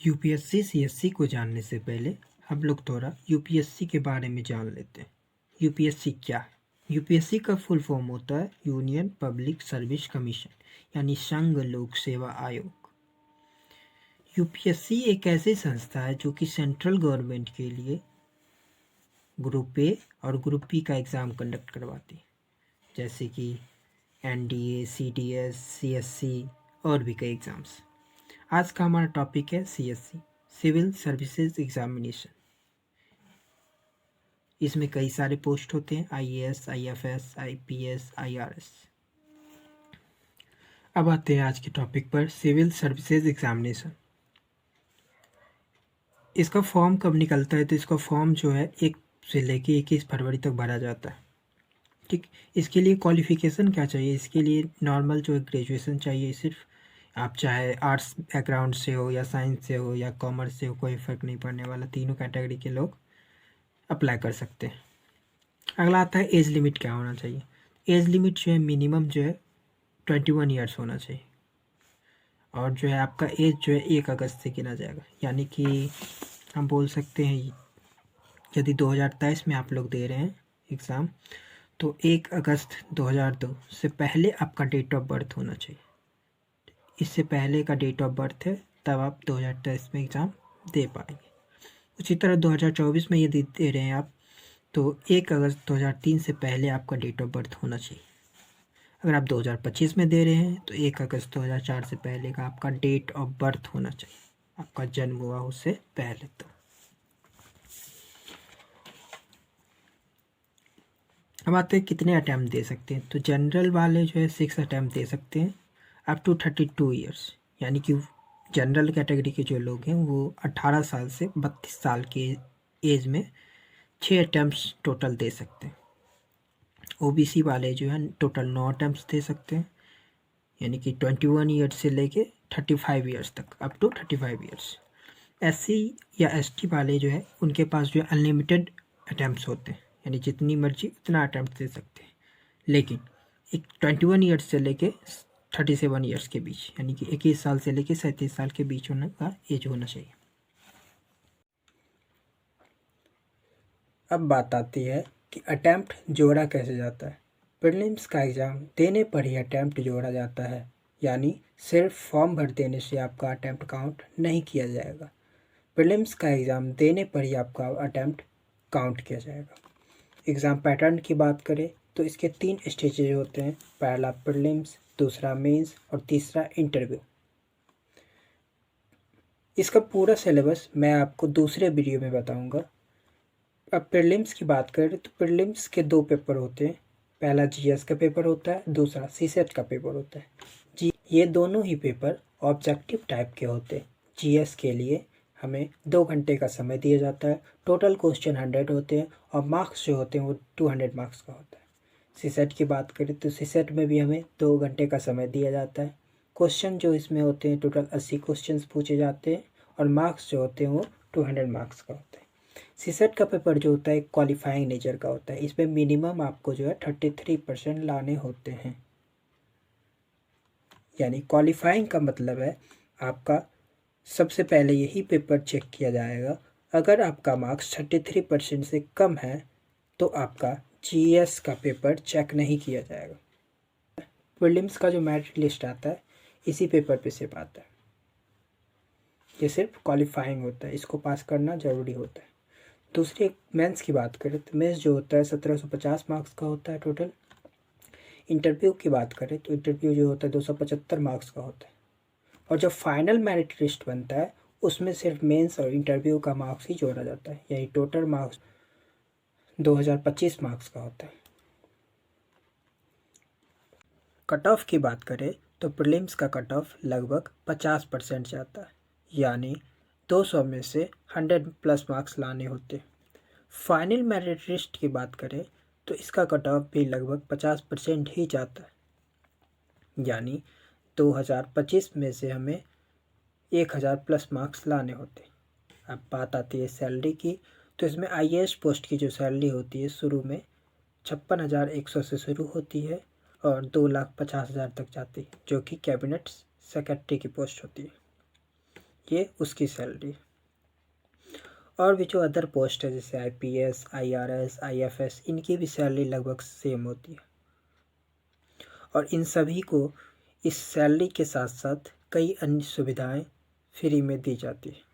UPSC CSC को जानने से पहले हम लोग थोड़ा यूपीएससी के बारे में जान लेते हैं। यूपीएससी क्या है? यूपीएससी का फुल फॉर्म होता है यूनियन पब्लिक सर्विस कमीशन, यानी संघ लोक सेवा आयोग। यूपीएससी एक ऐसी संस्था है जो कि सेंट्रल गवर्नमेंट के लिए ग्रुप ए और ग्रुप बी का एग्ज़ाम कंडक्ट करवाती है, जैसे कि एनडीए, सीडीएस, सीएससी और भी कई एग्ज़ाम्स। आज का हमारा टॉपिक है सीएससी, सिविल सर्विसेज एग्जामिनेशन। इसमें कई सारे पोस्ट होते हैं, आईएएस, आईएफएस, आईपीएस, आईआरएस। अब आते हैं आज के टॉपिक पर, सिविल सर्विसेज एग्जामिनेशन। इसका फॉर्म कब निकलता है? तो इसका फॉर्म जो है 1 से लेके 21 फरवरी तक भरा जाता है। ठीक, इसके लिए क्वालिफिकेशन क्या चाहिए? इसके लिए नॉर्मल जो ग्रेजुएशन चाहिए सिर्फ। आप चाहे आर्ट्स बैकग्राउंड से हो या साइंस से हो या कॉमर्स से हो, कोई फ़र्क नहीं पड़ने वाला, तीनों कैटेगरी के लोग अप्लाई कर सकते हैं। अगला आता है एज लिमिट क्या होना चाहिए। एज लिमिट जो है मिनिमम जो है 21 ईयर्स होना चाहिए, और जो है आपका एज जो है 1 अगस्त से गिना जाएगा। यानी कि हम बोल सकते हैं यदि 2023 में आप लोग दे रहे हैं एग्ज़ाम, तो 1 अगस्त 2002 से पहले आपका डेट ऑफ बर्थ होना चाहिए। इससे पहले का डेट ऑफ बर्थ है तब आप 2023 में एग्ज़ाम दे पाएंगे। उसी तरह 2024 में यदि दे रहे हैं आप, तो 1 अगस्त 2003 से पहले आपका डेट ऑफ बर्थ होना चाहिए। अगर आप 2025 में दे रहे हैं तो 1 अगस्त 2004 से पहले का आपका डेट ऑफ बर्थ होना चाहिए, आपका जन्म हुआ उससे पहले। तो अब आते हैं कितने अटैम्प्ट दे सकते हैं। तो जनरल वाले जो है 6 अटैम्प्ट दे सकते हैं अप टू 32 ईयर्स, यानी कि जनरल कैटेगरी के जो लोग हैं वो 18 साल से 32 साल के एज में 6 अटैम्प्ट टोटल दे सकते हैं। ओबीसी वाले जो है टोटल 9 अटैम्प्ट दे सकते हैं, यानी कि 21 ईयर्स से लेके 35 ईयर्स तक, अप टू 35 ईयर्स। एससी या एसटी वाले जो है उनके पास जो है अनलिमिटेड अटैम्प्ट्स होते हैं, यानी जितनी मर्जी उतना अटैम्प्ट दे सकते हैं, लेकिन एक 21 ईयर्स से लेके 37 ईयर्स के बीच, यानी कि 21 साल से लेके 37 साल के बीच होने का एज होना चाहिए। अब बात आती है कि अटैम्प्ट जोड़ा कैसे जाता है। प्रीलिम्स का एग्ज़ाम देने पर ही अटैम्प्ट जोड़ा जाता है, यानी सिर्फ फॉर्म भर देने से आपका अटैम्प्ट काउंट नहीं किया जाएगा। प्रीलिम्स का एग्ज़ाम देने पर ही आपका अटैम्प्ट काउंट किया जाएगा। एग्ज़ाम पैटर्न की बात करें तो इसके 3 स्टेजेज होते हैं, पहला प्रीलिम्स, दूसरा मेंस और तीसरा इंटरव्यू। इसका पूरा सिलेबस मैं आपको दूसरे वीडियो में बताऊंगा। अब प्रीलिम्स की बात करें तो प्रीलिम्स के 2 पेपर होते हैं, पहला जीएस का पेपर होता है, दूसरा सीसेट का पेपर होता है। ये दोनों ही पेपर ऑब्जेक्टिव टाइप के होते हैं। जीएस के लिए हमें 2 घंटे का समय दिया जाता है, टोटल क्वेश्चन 100 होते हैं और मार्क्स जो होते हैं वो 200 मार्क्स का होता है। सीसेट की बात करें तो सीसेट में भी हमें 2 घंटे का समय दिया जाता है। क्वेश्चन जो इसमें होते हैं टोटल 80 क्वेश्चन पूछे जाते हैं और मार्क्स जो होते हैं वो 200 मार्क्स का होता है। सीसेट का पेपर जो होता है क्वालिफाइंग नेचर का होता है, इसमें मिनिमम आपको जो है 33% लाने होते हैं। यानी क्वालिफाइंग का मतलब है आपका सबसे पहले यही पेपर चेक किया जाएगा, अगर आपका मार्क्स 33% से कम है तो आपका जीएस का पेपर चेक नहीं किया जाएगा। प्रीलिम्स का जो मेरिट लिस्ट आता है इसी पेपर पे सिर्फ आता है, ये सिर्फ क्वालिफाइंग होता है, इसको पास करना ज़रूरी होता है। दूसरी मेंस की बात करें तो मेंस जो होता है 1750 मार्क्स का होता है टोटल। इंटरव्यू की बात करें तो इंटरव्यू जो होता है 275 मार्क्स का होता है, और जब फाइनल मेरिट लिस्ट बनता है उसमें सिर्फ मेंस और इंटरव्यू का मार्क्स ही जोड़ा जाता है, यही टोटल मार्क्स 2025 मार्क्स का होता है। कट ऑफ की बात करें तो प्रीलिम्स का कट ऑफ लगभग 50% जाता है, यानी 200 में से 100+ मार्क्स लाने होते हैं। फाइनल मेरिट लिस्ट की बात करें तो इसका कट ऑफ भी लगभग 50% ही जाता है, यानी 2025 में से हमें 1000+ मार्क्स लाने होते। अब बात आती है सैलरी की, तो इसमें आईएएस पोस्ट की जो सैलरी होती है शुरू में 56,100 से शुरू होती है और 2,50,000 तक जाती है, जो कि कैबिनेट सेक्रेटरी की पोस्ट होती है। ये उसकी सैलरी। और भी जो अदर पोस्ट है जैसे आईपीएस, आईआरएस, आईएफएस, इनकी भी सैलरी लगभग सेम होती है। और इन सभी को इस सैलरी के साथ साथ कई अन्य सुविधाएं फ्री में दी जाती है।